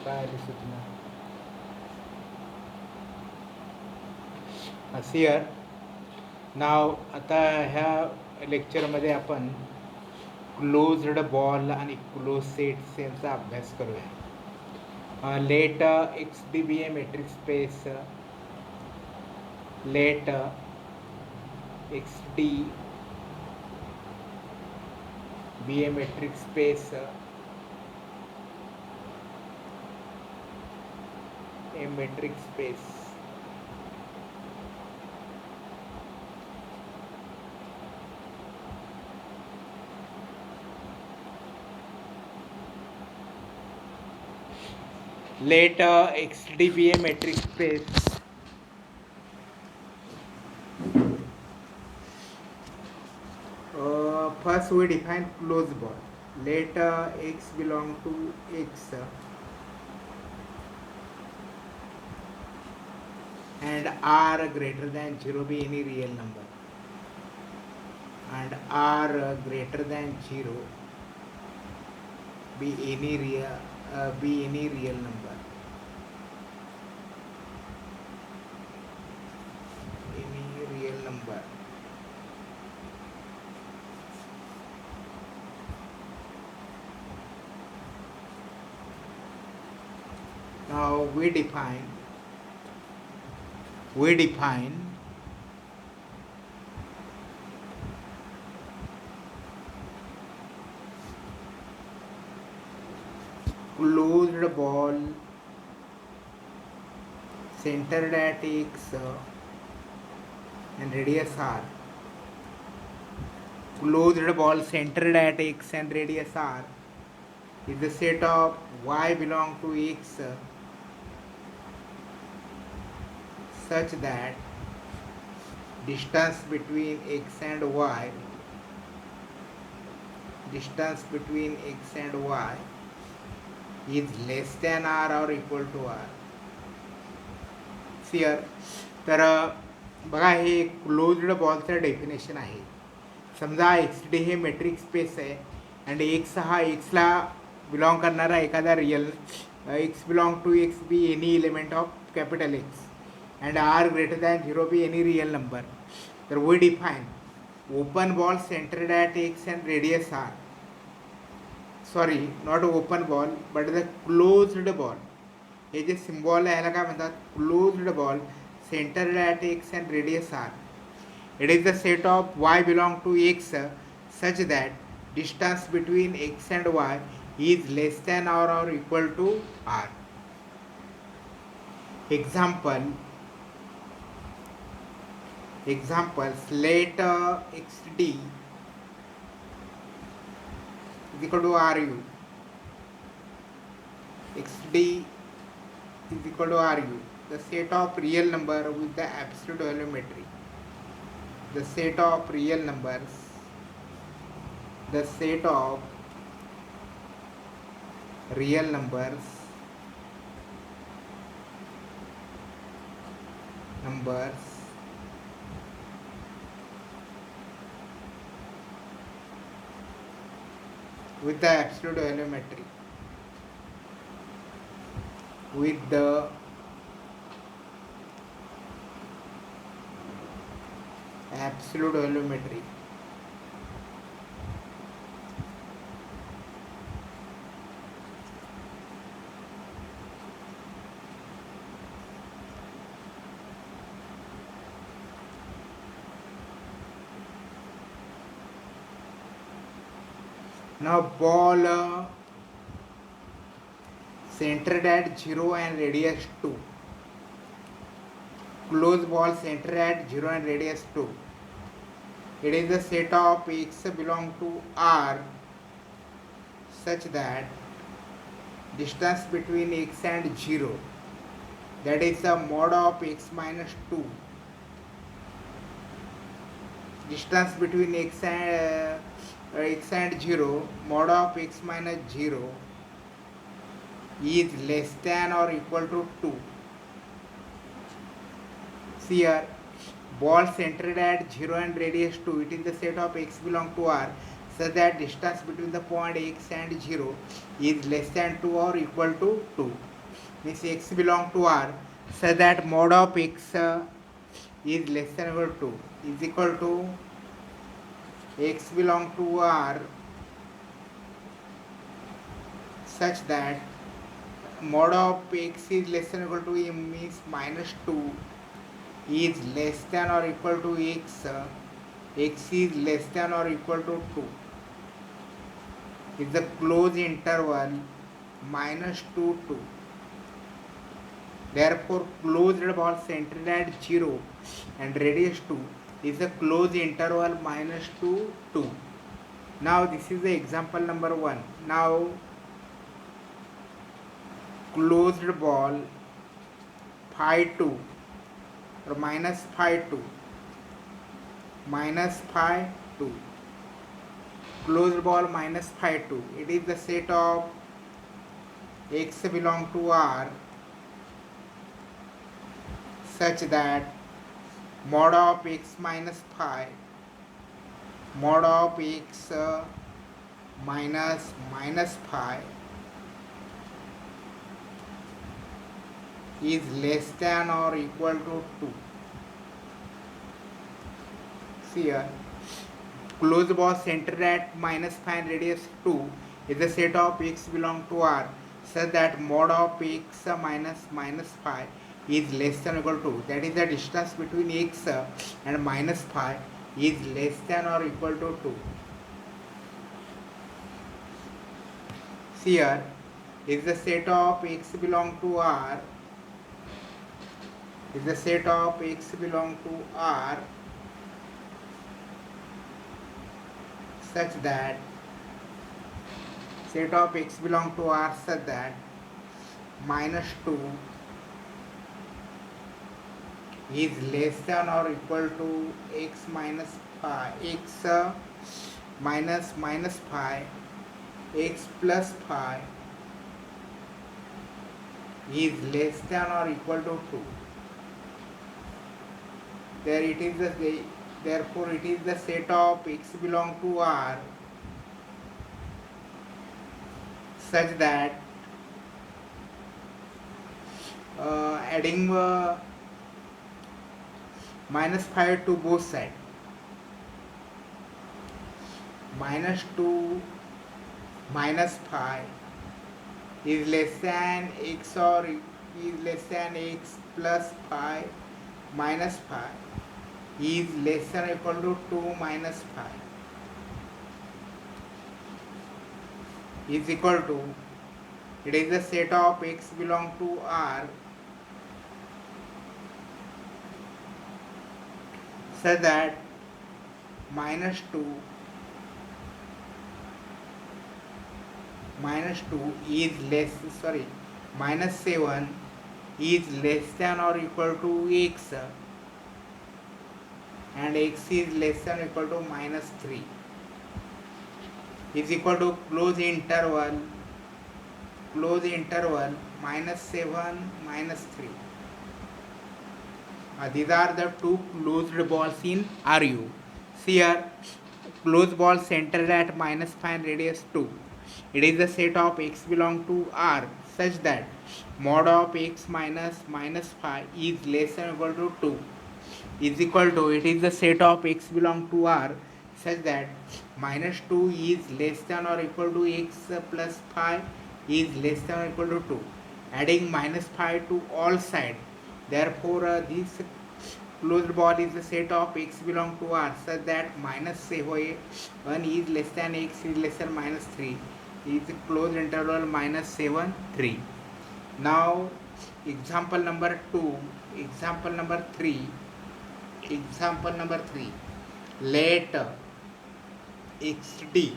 काय आली सूचना सियर नाव. आता ह्या लेक्चरमध्ये आपण क्लोज्ड बॉल आणि क्लोज सेट्स यांचा अभ्यास करूया. Let X D be a metric space. Let X D be a metric space a metric space. Let XD be a metric space. First we define closed ball. Let x belong to x and r greater than 0 be any real number, and r greater than 0 be any real number. Any real number. Now we define closed ball centered at x and radius r. Closed ball centered at x and radius r is the set of y belong to x such that distance between x and y is less than r or equal to r. Here तर बघा हे closed बॉलचं definition आहे. समजा X D हे metric space आहे and X हा एक्सला belong करणारा एखादा real X belong to X be any element of capital X and r greater than 0 be any real number. तर we define open ball centered at x and radius r. Sorry, not open ball but the closed ball. हे जे symbol आहे ह्याला काय म्हणतात? Closed ball centered at x and radius r. It is the set of y belong to x such that distance between x and y is less than or equal to r. Examples, let xd is equal to ru. Xd is equal to ru. The set of real number with the absolute volumetry. The set of real numbers. The set of real numbers with the absolute volumetry. With the absolute volumetry. Now ball centered at 0 and radius 2. Closed ball centered at 0 and radius 2. It is the set of x belong to r such that distance between x and 0, that is the mod of x minus 2. Distance between x and 0, mod of x minus 0 is less than or equal to 2. See here, ball centered at 0 and radius 2, it is the set of x belong to r such that distance between the point x and 0 is less than 2 or equal to 2. means x belong to R, so that mod of x is less than or equal to is equal to x belong to R such that mod of x is less than or equal to m means minus 2 is less than or equal to x, x is less than or equal to 2 is the closed interval minus 2 2. Therefore, closed ball centered at 0 and radius 2 is the closed interval minus 2 2. Now this is the example number 1. Now closed ball phi 2 or minus phi 2 minus phi 2, closed ball minus phi 2, it is the set of x belong to R such that mod of x minus phi, mod of x minus phi is less than or equal to 2. See here, closed ball centered at minus phi and radius 2 is the set of x belong to R such that mod of x minus phi is less than or equal to, that is the distance between x and minus phi is less than or equal to 2. See here, is the set of x belong to R, is the set of x belong to R such that set of x belong to R such that minus 2 is less than or equal to x minus phi, x minus phi, x plus phi is less than or equal to 2. There it is the, therefore it is the set of x belong to R such that adding minus phi to both sides, minus 2 minus phi is less than x or is less than x plus phi minus phi is less than or equal to 2 minus phi is equal to, it is the set of x belong to R such that minus 2 is less, sorry, minus 7 is less than or equal to x and x is less than or equal to minus 3 is equal to close interval minus 7 minus 3. These are the two closed balls in RU. See here, closed ball centered at minus phi and radius 2. It is the set of x belong to R such that mod of x minus phi is less than or equal to 2 is equal to, it is the set of x belong to R such that minus 2 is less than or equal to x plus phi is less than or equal to 2, adding minus phi to all sides. Therefore this closed ball is the set of x belong to R such that minus 7 is less than x is less than minus 3 is closed interval minus 7 3. Now example number 2, example number 3, let xd,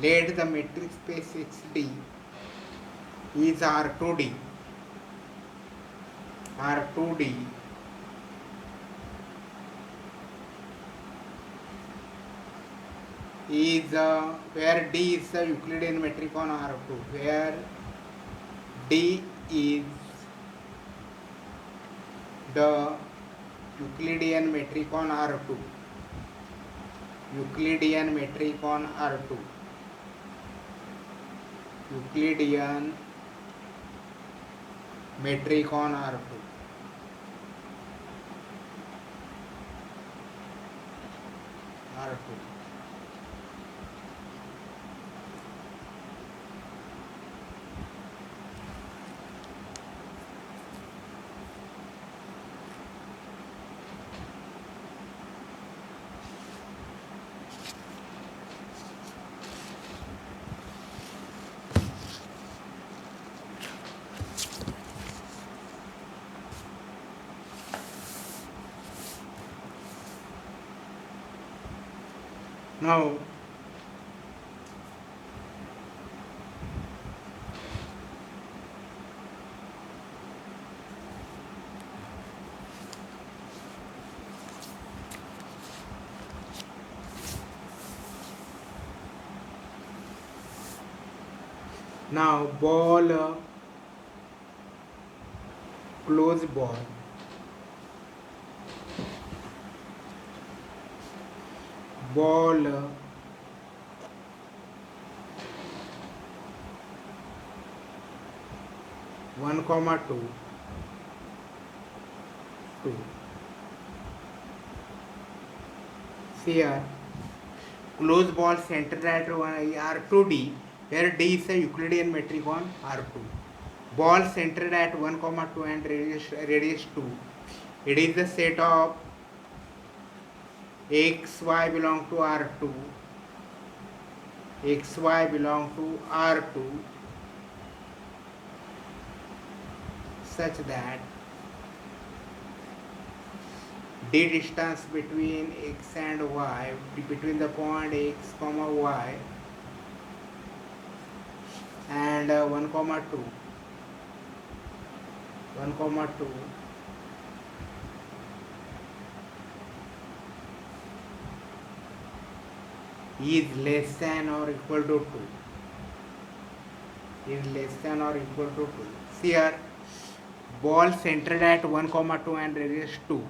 let the metric space xd is R2D is where D is the Euclidean metric on R2, where D is the Euclidean metric on R2, Euclidean metric on R2, Euclidean metric on R2. R2. Now ball, close ball, ball, 1,2, 2. See here, close ball centered at R2D, where D is a Euclidean metric on R2. Ball centered at 1,2 and radius 2. It is the set of x, y belong to R2, x, y belong to R2, such that d distance between x and y, between the point x comma y and 1,2, 1,2 is less than or equal to 2, is less than or equal to 2. See here, ball centered at 1,2 and radius 2.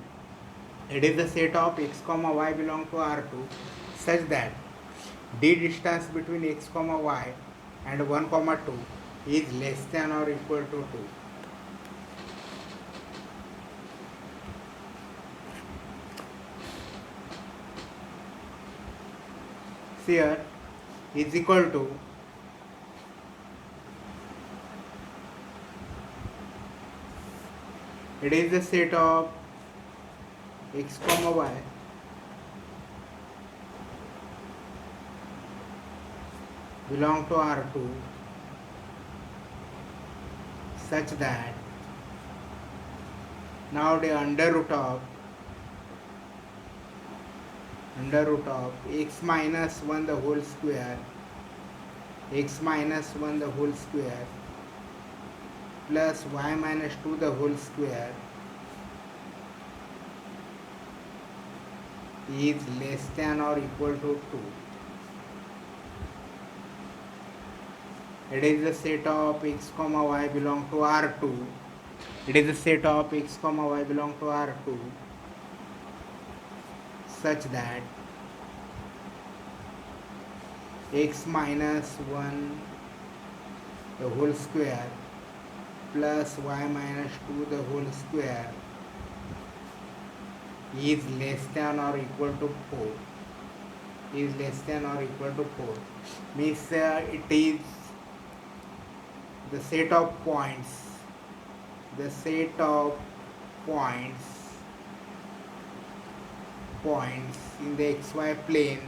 It is the set of x comma y belong to R2 such that d distance between x comma y and 1,2 is less than or equal to 2. Here is equal to it is the set of x comma y belong to R2 such that now the under root of x minus 1 the whole square, x minus 1 the whole square plus y minus 2 the whole square is less than or equal to 2. It is the set of x comma y belong to R2. It is the set of x comma y belong to R2 such that x minus 1 the whole square plus y minus 2 the whole square is less than or equal to 4, is less than or equal to 4, means it is the set of points, the set of points in the xy plane